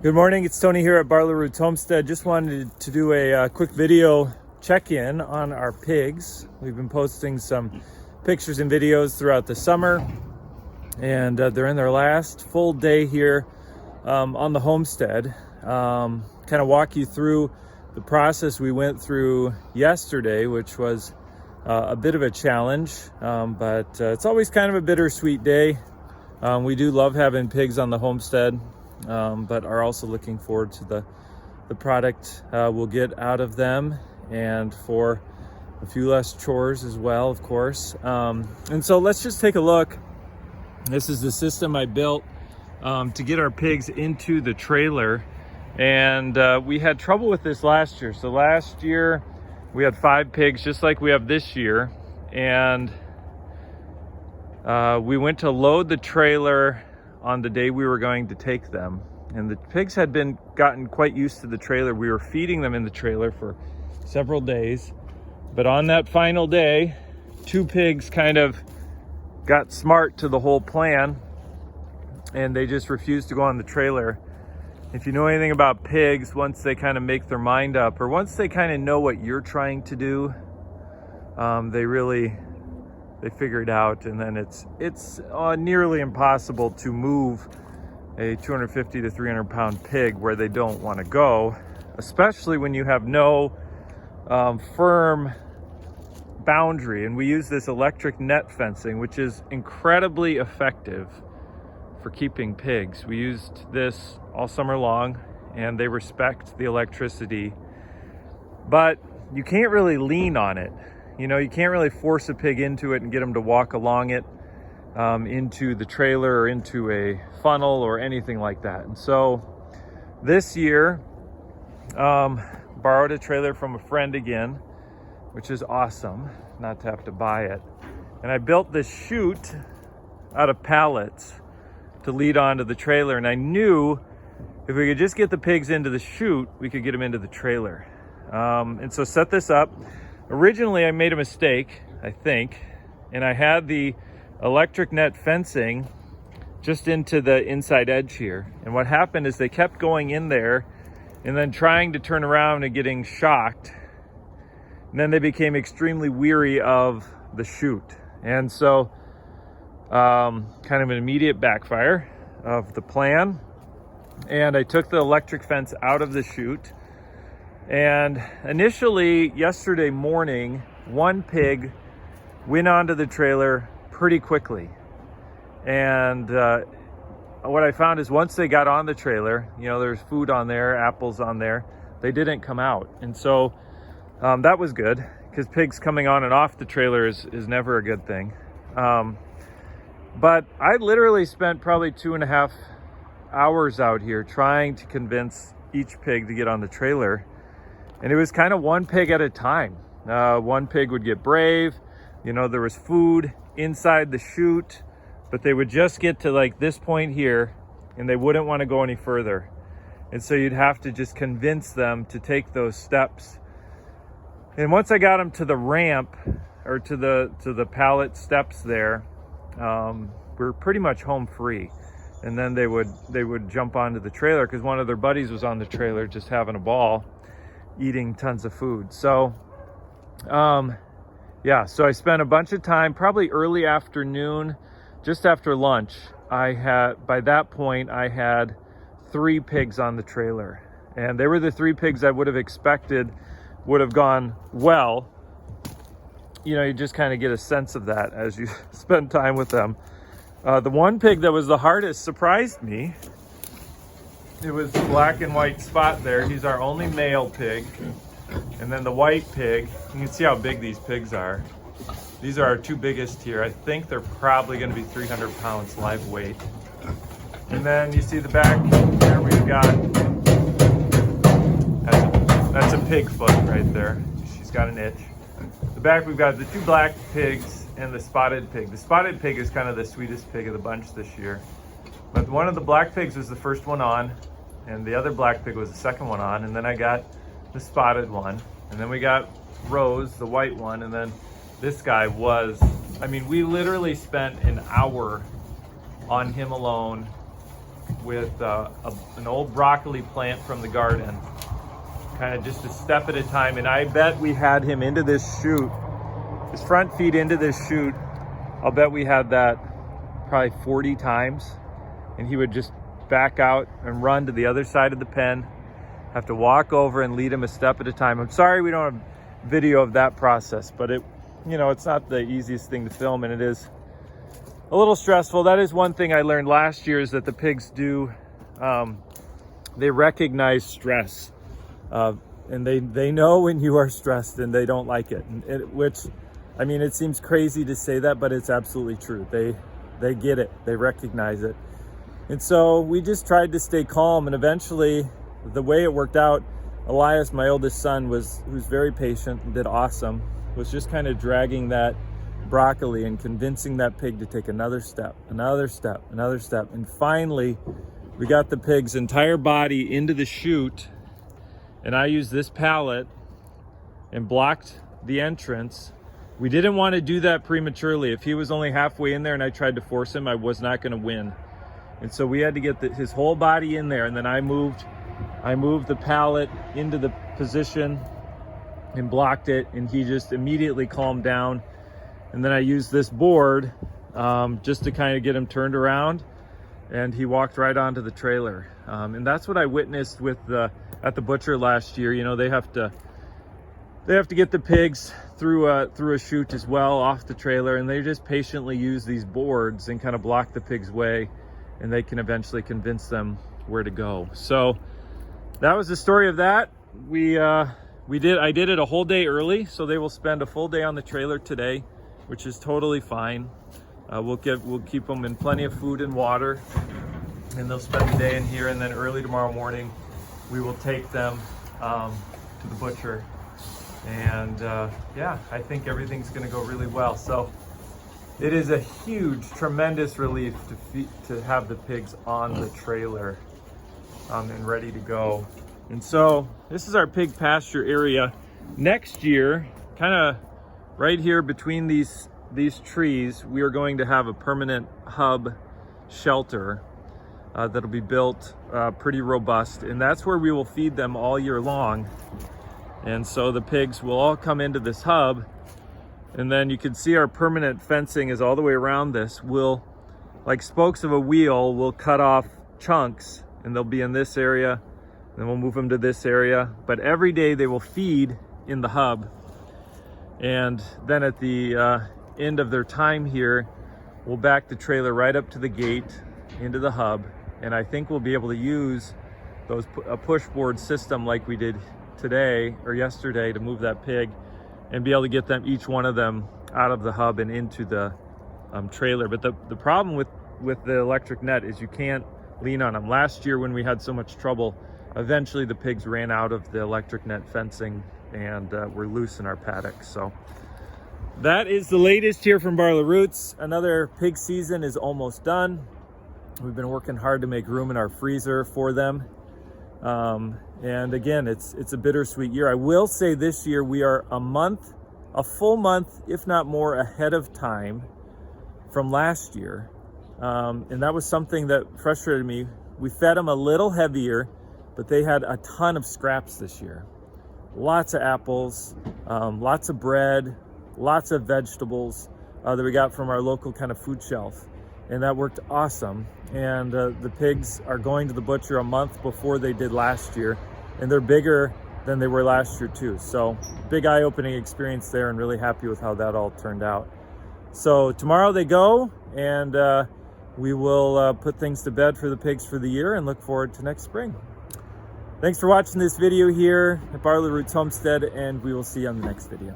Good morning, it's Tony here at Barlow Roots Homestead. Just wanted to do a quick video check-in on our pigs. We've been posting some pictures and videos throughout the summer, and they're in their last full day here on the homestead. Kind of walk you through the process we went through yesterday, which was a bit of a challenge, but it's always kind of a bittersweet day. We do love having pigs on the homestead. But are also looking forward to the product we'll get out of them, and for a few less chores as well, of course. And so let's just take a look. This is the system I built to get our pigs into the trailer, and we had trouble with this last year. So last year we had 5 pigs just like we have this year, and we went to load the trailer on the day we were going to take them, and the pigs had gotten quite used to the trailer. We were feeding them in the trailer for several days, but on that final day, 2 pigs kind of got smart to the whole plan, and they just refused to go on the trailer. If you know anything about pigs, once they kind of make their mind up, or once they kind of know what you're trying to do, they figure it out, and then it's nearly impossible to move a 250 to 300 pound pig where they don't want to go, especially when you have no firm boundary. And we use this electric net fencing, which is incredibly effective for keeping pigs. We used this all summer long, and they respect the electricity, but you can't really lean on it. You know, you can't really force a pig into it and get them to walk along it into the trailer or into a funnel or anything like that. And so this year, borrowed a trailer from a friend again, which is awesome, not to have to buy it. And I built this chute out of pallets to lead onto the trailer. And I knew if we could just get the pigs into the chute, we could get them into the trailer. And so set this up. Originally, I made a mistake, I think, and I had the electric net fencing just into the inside edge here. And what happened is they kept going in there and then trying to turn around and getting shocked. And then they became extremely weary of the chute. And so kind of an immediate backfire of the plan. And I took the electric fence out of the chute. And initially, yesterday morning, 1 pig went onto the trailer pretty quickly. And what I found is once they got on the trailer, you know, there's food on there, apples on there, they didn't come out. And so that was good, because pigs coming on and off the trailer is never a good thing. But I literally spent probably 2.5 hours out here trying to convince each pig to get on the trailer. And it was kind of 1 pig at a time. 1 pig would get brave. You know, there was food inside the chute, but they would just get to like this point here, and they wouldn't want to go any further. And so you'd have to just convince them to take those steps. And once I got them to the ramp, or to the pallet steps there, we're pretty much home free. And then they would jump onto the trailer, because one of their buddies was on the trailer just having a ball, eating tons of food. So yeah, so I spent a bunch of time, probably early afternoon, just after lunch. By that point, I had 3 pigs on the trailer, and they were the 3 pigs I would have expected would have gone well. You know, you just kind of get a sense of that as you spend time with them. The 1 pig that was the hardest surprised me. It was the black and white spot there. He's our only male pig. And then the white pig, you can see how big these pigs are. These are our 2 biggest here. I think they're probably going to be 300 pounds live weight. And then you see the back there, we've got, that's a pig foot right there. She's got an itch. The back, we've got the 2 black pigs and the spotted pig. The spotted pig is kind of the sweetest pig of the bunch this year. But one of the black pigs was the first one on, and the other black pig was the second one on, and then I got the spotted one, and then we got Rose, the white one, and then this guy was, I mean, we literally spent an hour on him alone, with an old broccoli plant from the garden, kind of just a step at a time. And I bet we had him into this chute, his front feet into this chute. I'll bet we had that probably 40 times, and he would just back out and run to the other side of the pen, have to walk over and lead him a step at a time. I'm sorry we don't have video of that process, but it, you know, it's not the easiest thing to film, and it is a little stressful. That is one thing I learned last year, is that the pigs do, they recognize stress, and they know when you are stressed and they don't like it, which, I mean, it seems crazy to say that, but it's absolutely true. They get it, they recognize it. And so we just tried to stay calm, and eventually the way it worked out, Elias, my oldest son, who's very patient and did awesome, was just kind of dragging that broccoli and convincing that pig to take another step, another step, another step. And finally, we got the pig's entire body into the chute, and I used this pallet and blocked the entrance. We didn't want to do that prematurely. If he was only halfway in there and I tried to force him, I was not going to win. And so we had to get his whole body in there, and then I moved the pallet into the position and blocked it, and he just immediately calmed down. And then I used this board just to kind of get him turned around, and he walked right onto the trailer. And that's what I witnessed at the butcher last year. You know, they have to get the pigs through a chute as well, off the trailer, and they just patiently use these boards and kind of block the pig's way, and they can eventually convince them where to go. So that was the story of that. I did it a whole day early, so they will spend a full day on the trailer today, which is totally fine. We'll keep them in plenty of food and water, and they'll spend the day in here, and then early tomorrow morning we will take them to the butcher. And yeah, I think everything's going to go really well. So it is a huge, tremendous relief to have the pigs on the trailer and ready to go. And so this is our pig pasture area. Next year, kind of right here between these trees, we are going to have a permanent hub shelter that'll be built pretty robust, and that's where we will feed them all year long. And so the pigs will all come into this hub, and then you can see our permanent fencing is all the way around this. We'll, like spokes of a wheel, we'll cut off chunks, and they'll be in this area, then we'll move them to this area. But every day they will feed in the hub, and then at the end of their time here, we'll back the trailer right up to the gate into the hub, and I think we'll be able to use a push board system like we did today or yesterday to move that pig, and be able to get them, each one of them, out of the hub and into the trailer. But the problem with the electric net is you can't lean on them. Last year when we had so much trouble, eventually the pigs ran out of the electric net fencing and were loose in our paddock. So that is the latest here from Barlow Roots. Another pig season is almost done. We've been working hard to make room in our freezer for them. And again, it's a bittersweet year. I will say this year we are a full month, if not more, ahead of time from last year. And that was something that frustrated me. We fed them a little heavier, but they had a ton of scraps this year. Lots of apples, lots of bread, lots of vegetables that we got from our local kind of food shelf. And that worked awesome. And the pigs are going to the butcher a month before they did last year, and they're bigger than they were last year too. So big eye-opening experience there, and really happy with how that all turned out. So tomorrow they go, and we will put things to bed for the pigs for the year and look forward to next spring. Thanks for watching this video here at Barlow Roots Homestead, and we will see you on the next video.